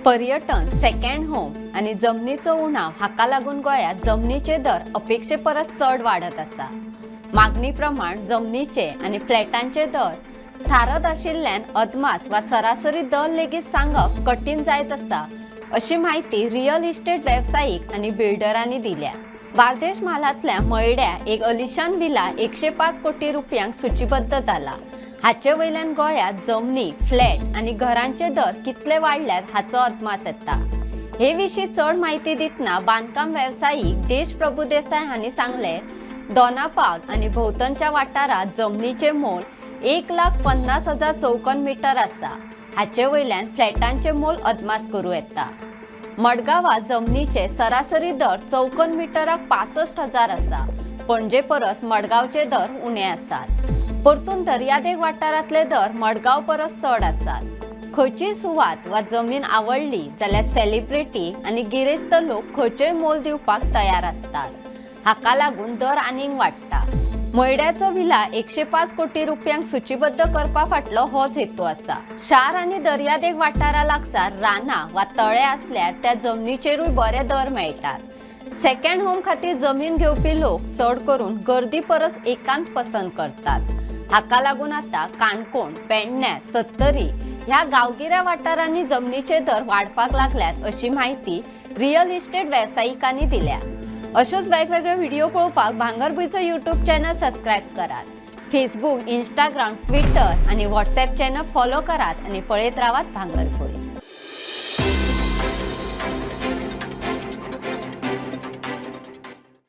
पर्यटन, second home आणि जमनीचो उणाव हाका लागून गोंयांत जमनीचे दर अपेक्षे परस चढ वाढत आसा। मागणी प्रमाण जमनीचे आणि फ्लॅटांचे दर थारत आशिल्ल्यान अदमास वा सरासरी दर लेगीत सांगप कठीण जायत आसा, अशी माहिती रियल इस्टेट व्यावसायिक आणि बिल्डरांनी दिल्या। बार्देश म्हालांतल्या मयड्या एक अलिशान विला 105 कोटी रुपयांक सूचीबद्ध जाला। हाचे वयल्यान गोंयांत जमनी, फ्लॅट आणि घरांचे दर कितले वाढल्यात हाचो अदमास येता। हे विशीं चड माहिती दितना बांदकाम व्यावसायिक देश प्रभुदेसाय हांणी सांगले, दोनापावल आणि भोंवतणच्या वाठारांत जमनीचे मोल 1,50,000 चौकोन मीटर आसा। हाचे वयल्यान फ्लॅटांचे मोल अदमास करूं येता। मडगांवां जमनीचे सरासरी दर चौकोन मिटराक 65,000 आसा। पणजे परस मडगांवचे दर उणे आसात। परतून दर्यादेग वाठारांतले दर मडगांव परस चड आसात। खंयचीय सुवात वा जमीन आवडली जाल्यार सेलिब्रिटी आणि गिरेस्त लोक खंयचेय मोल दिवपाक तयार असतात। हाका लागून दर आनीक वाडटा। मयड्याचो विला 105 कोटी रुपयांक सूचीबद्ध करपा फाटलो होच हेतू आसा। शार आणि दर्यादेग वाठारा लागसार रानां वा तळे असल्यार त्या जमनीचेरूय बरे दर मेळटात। सेकंड होम खातीर जमीन घेवपी लोक चड करून गर्दी परस एकांत पसंत करतात। हाका लागून आता काणकोण, पेडण्यां, सत्तरी ह्या गांवगिऱ्या वाठारांनी जमनीचे दर वाडपाक लागल्यात, अशी माहिती रियल इस्टेट व्यावसायिकांनी दिल्या। अशोच वेगवेगळे व्हिडिओ पळोवपाक भांगरभूंयचो यूट्यूब चॅनल सबस्क्राईब करात। फेसबुक, इंस्टाग्राम, ट्विटर आणि व्हॉट्सॲप चॅनल फॉलो करात आणि पळयत रावात भांगरभूंय।